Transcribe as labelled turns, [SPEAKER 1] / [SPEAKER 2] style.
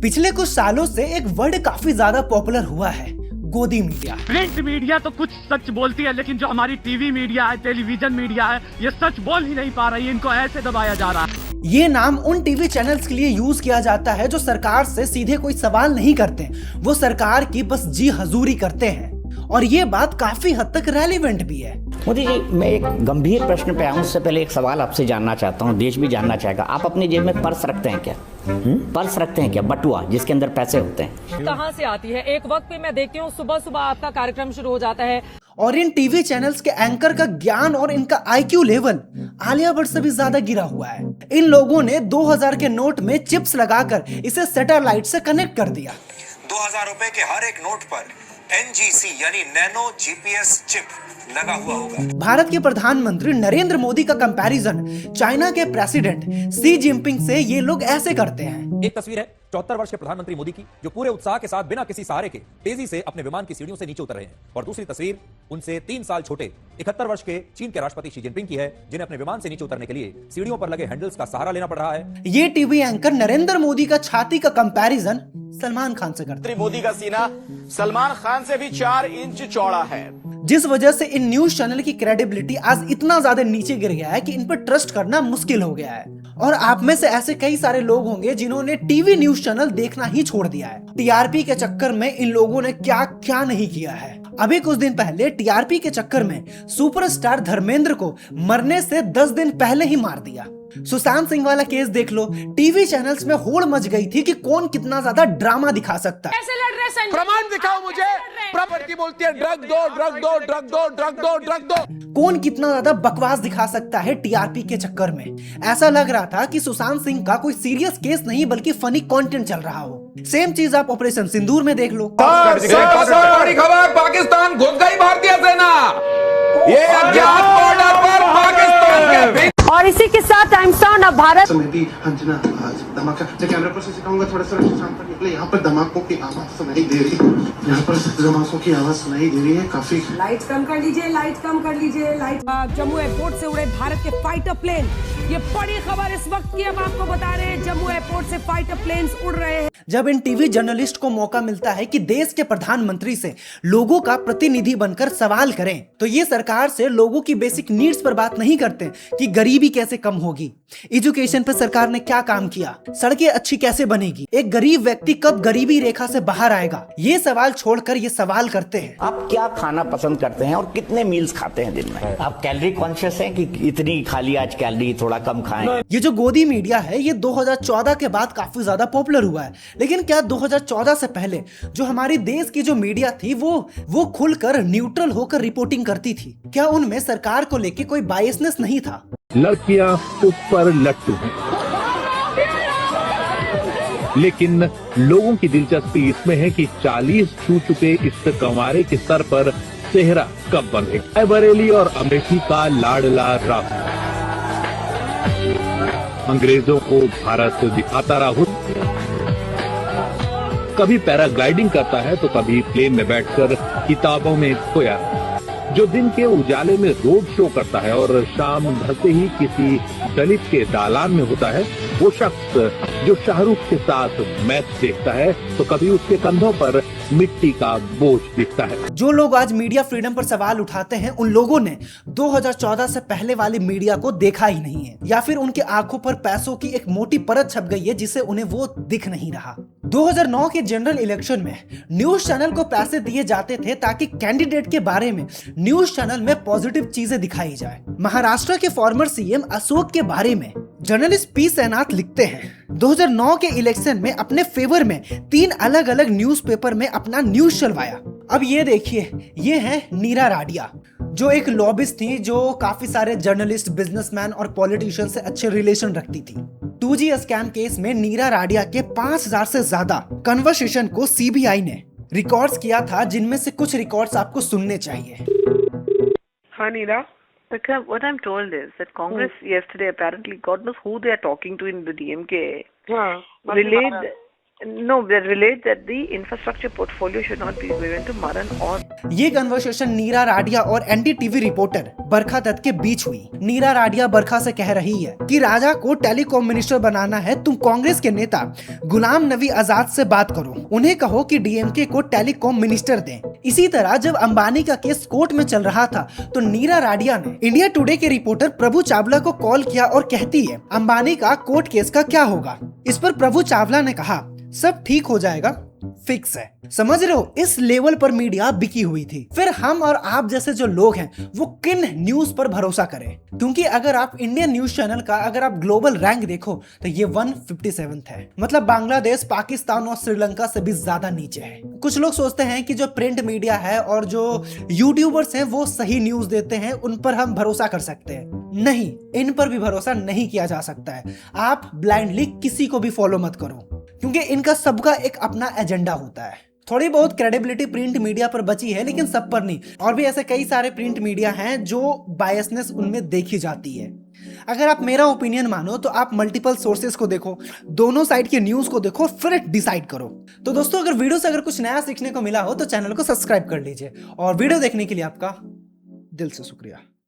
[SPEAKER 1] पिछले कुछ सालों से एक वर्ड काफी ज्यादा पॉपुलर हुआ है, गोदी मीडिया।
[SPEAKER 2] प्रिंट मीडिया तो कुछ सच बोलती है, लेकिन जो हमारी टीवी मीडिया है, टेलीविजन मीडिया है, ये सच बोल ही नहीं पा रही है। इनको ऐसे दबाया जा रहा है।
[SPEAKER 1] ये नाम उन टीवी चैनल्स के लिए यूज किया जाता है जो सरकार से सीधे कोई सवाल नहीं करते, वो सरकार की बस जी हजूरी करते हैं। और ये बात काफी हद तक रेलिवेंट भी है।
[SPEAKER 3] मोदी जी, मैं एक गंभीर प्रश्न पे आऊं, उससे पहले एक सवाल आपसे जानना चाहता हूं, देश भी जानना चाहेगा। आप अपनी जेब में पर्स रखते हैं क्या? पर्स रखते हैं क्या? बटुआ जिसके अंदर पैसे होते हैं।
[SPEAKER 4] कहां से आती है? एक वक्त पे मैं देखती हूँ सुबह सुबह आपका कार्यक्रम शुरू हो जाता है
[SPEAKER 1] और इन टीवी चैनल्स के एंकर का ज्ञान और इनका आईक्यू लेवल आलिया भट्ट से भी ज्यादा गिरा हुआ है। इन लोगों ने 2000 के नोट में चिप्स लगाकर इसे सैटेलाइट से कनेक्ट कर दिया।
[SPEAKER 5] 2000 रुपए के हर एक नोट पर NGC यानी नैनो GPS चिप लगा हुआ होगा।
[SPEAKER 1] भारत के प्रधानमंत्री नरेंद्र मोदी का कंपैरिजन चाइना के प्रेसिडेंट शी जिनपिंग से ये लोग ऐसे करते हैं।
[SPEAKER 6] एक तस्वीर है 74 वर्ष के प्रधानमंत्री मोदी की, जो पूरे उत्साह के साथ बिना किसी सहारे के तेजी से अपने विमान की सीढ़ियों से नीचे उतर रहे हैं। और दूसरी तस्वीर उनसे 3 साल छोटे 71 वर्ष के चीन के राष्ट्रपति शी जिनपिंग की है, जिन्हें अपने विमान से नीचे उतरने के लिए सीढ़ियों पर लगे हैंडल्स का सहारा लेना पड़ रहा है।
[SPEAKER 1] ये टीवी एंकर नरेंद्र मोदी का छाती का कंपैरिजन सलमान खान से करते हैं।
[SPEAKER 7] मोदी का सीना सलमान खान से भी 4 इंच चौड़ा है,
[SPEAKER 1] जिस वजह से इन न्यूज चैनल की क्रेडिबिलिटी आज इतना ज्यादा नीचे गिर गया है कि इन पर ट्रस्ट करना मुश्किल हो गया है। और आप में से ऐसे कई सारे लोग होंगे जिन्होंने टीवी न्यूज चैनल देखना ही छोड़ दिया है। टीआरपी के चक्कर में इन लोगों ने क्या क्या नहीं किया है। अभी कुछ दिन पहले टीआरपी के चक्कर में सुपरस्टार धर्मेंद्र को मरने से 10 दिन पहले ही मार दिया। सुशांत सिंह वाला केस देख लो, टीवी चैनल्स में होड़ मच गई थी कि कौन कितना ज्यादा ड्रामा दिखा सकता है।
[SPEAKER 4] कैसे लड़ रहे संजय?
[SPEAKER 7] प्रमाण दिखाओ मुझे। प्रॉपर्टी बोलती है ड्रग दो, ड्रग दो, ड्रग दो, ड्रग दो, ड्रग दो।
[SPEAKER 1] कौन कितना ज्यादा बकवास दिखा सकता है टीआरपी के चक्कर में। ऐसा लग रहा था कि सुशांत सिंह का कोई सीरियस केस नहीं बल्कि फनी कंटेंट चल रहा हो। सेम चीज आप ऑपरेशन सिंदूर में देख लो।
[SPEAKER 8] बड़ी खबर, पाकिस्तान घुस गई भारतीय सेना, ये अज्ञात बॉर्डर पर पाकिस्तान के।
[SPEAKER 4] और इसी के साथ टाइम्स नाउ अब भारत
[SPEAKER 9] धमाका कैमरा पर से सिखाऊंगा, थोड़ा सा शाम तक निकले। यहाँ पर धमाकों की आवाज सुनाई दे रही है, यहाँ पर धमाकों की आवाज सुनाई दे रही है काफी।
[SPEAKER 4] लाइट कम कर लीजिए, लाइट कम कर लीजिए, लाइट। जम्मू एयरपोर्ट से उड़े भारत के फाइटर प्लेन, ये बड़ी खबर इस वक्त की हम आपको बता रहे हैं। जम्मू एयरपोर्ट से फाइटर प्लेन्स उड़ रहे हैं।
[SPEAKER 1] जब इन टीवी जर्नलिस्ट को मौका मिलता है कि देश के प्रधानमंत्री से लोगों का प्रतिनिधि बनकर सवाल करें, तो ये सरकार से लोगों की बेसिक नीड्स पर बात नहीं करते कि गरीबी कैसे कम होगी, एजुकेशन पर सरकार ने क्या काम किया, सड़कें अच्छी कैसे बनेगी, एक गरीब व्यक्ति कब गरीबी रेखा से बाहर आएगा। ये सवाल छोड़कर ये सवाल करते हैं,
[SPEAKER 3] आप क्या खाना पसंद करते हैं और कितने मील्स खाते हैं दिन में? आप कैलोरी कॉन्शियस हैं कि इतनी खा ली आज कैलोरी, थोड़ा कम खाएं?
[SPEAKER 1] ये जो गोदी मीडिया है ये 2014 के बाद काफी ज्यादा पॉपुलर हुआ है। लेकिन क्या 2014 से पहले जो हमारी देश की जो मीडिया थी वो खुलकर न्यूट्रल होकर रिपोर्टिंग करती थी? क्या उनमें सरकार को लेके कोई बायसनेस नहीं था?
[SPEAKER 10] लड़कियां ऊपर लट्टू हैं, लेकिन लोगों की दिलचस्पी इसमें है कि 40 छू चुके इस कंवारे के सर पर सेहरा कब बंधेगा। बरेली और अमेठी का लाडला राहुल अंग्रेजों को भारत दिखाता राहुल कभी पैराग्लाइडिंग करता है तो कभी प्लेन में बैठकर किताबों में खोया, जो दिन के उजाले में रोड शो करता है और शाम ढलते ही किसी दलित के दालान में होता है। वो शख्स जो शाहरुख के साथ मैच देखता है तो कभी उसके कंधों पर मिट्टी का बोझ दिखता है।
[SPEAKER 1] जो लोग आज मीडिया फ्रीडम पर सवाल उठाते हैं उन लोगों ने 2014 से पहले वाली मीडिया को देखा ही नहीं है, या फिर उनके आंखों पर पैसों की एक मोटी परत छप गई है जिसे उन्हें वो दिख नहीं रहा। 2009 के जनरल इलेक्शन में न्यूज चैनल को पैसे दिए जाते थे ताकि कैंडिडेट के बारे में न्यूज चैनल में पॉजिटिव चीजें दिखाई जाए। महाराष्ट्र के फॉर्मर सीएम अशोक के बारे में जर्नलिस्ट पी सेनाथ लिखते हैं, 2009 के इलेक्शन में अपने फेवर में 3 अलग अलग न्यूज़पेपर में अपना न्यूज चलवाया। अब ये देखिए, ये है नीरा राडिया, जो एक लॉबिस्ट थी जो काफी सारे जर्नलिस्ट, बिजनेसमैन और पॉलिटिशियन से अच्छे रिलेशन रखती थी। 2G स्कैम केस में नीरा राडिया के 5000 से ज्यादा कन्वर्सेशन को सीबीआई ने रिकॉर्ड्स किया था, जिनमें से कुछ रिकॉर्ड्स आपको सुनने चाहिए।
[SPEAKER 11] हाँ नीरा, because what I'm told is that Congress yesterday apparently, God knows who they are talking to in the DMK, relayed No, they relate that the infrastructure portfolio should not be given to Maran or.
[SPEAKER 1] ये conversation नीरा राडिया और NDTV reporter बरखा दत्त के बीच हुई। नीरा राडिया बरखा से कह रही है कि राजा को टेलीकॉम मिनिस्टर बनाना है, तुम कांग्रेस के नेता गुलाम नबी आजाद से बात करो, उन्हें कहो कि डीएमके को टेलीकॉम मिनिस्टर दें। इसी तरह जब अंबानी का केस कोर्ट में चल रहा था तो नीरा राडिया ने इंडिया टुडे के रिपोर्टर प्रभु चावला को कॉल किया और कहती है अंबानी का कोर्ट केस का क्या होगा। इस पर प्रभु चावला ने कहा सब ठीक हो जाएगा, फिक्स है। समझ रहे हो, इस लेवल पर मीडिया बिकी हुई थी। फिर हम और आप जैसे जो लोग हैं वो किन न्यूज पर भरोसा करें, क्योंकि अगर आप इंडियन न्यूज चैनल का अगर आप ग्लोबल रैंक देखो तो ये 157th है, मतलब बांग्लादेश, पाकिस्तान और श्रीलंका से भी ज्यादा नीचे है। कुछ लोग सोचते हैं कि जो प्रिंट मीडिया है और जो यूट्यूबर्स हैं वो सही न्यूज देते हैं, उन पर हम भरोसा कर सकते हैं। नहीं, इन पर भी भरोसा नहीं किया जा सकता है। आप ब्लाइंडली किसी को भी फॉलो मत करो, क्योंकि इनका सबका एक अपना एजेंडा होता है। थोड़ी बहुत क्रेडिबिलिटी प्रिंट मीडिया पर बची है, लेकिन सब पर नहीं। और भी ऐसे कई सारे प्रिंट मीडिया हैं जो बायसनेस उनमें देखी जाती है। अगर आप मेरा ओपिनियन मानो तो आप मल्टीपल सोर्सेज को देखो, दोनों साइड के न्यूज को देखो, फिर डिसाइड करो। तो दोस्तों, अगर वीडियो से अगर कुछ नया सीखने को मिला हो तो चैनल को सब्सक्राइब कर लीजिए, और वीडियो देखने के लिए आपका दिल से शुक्रिया।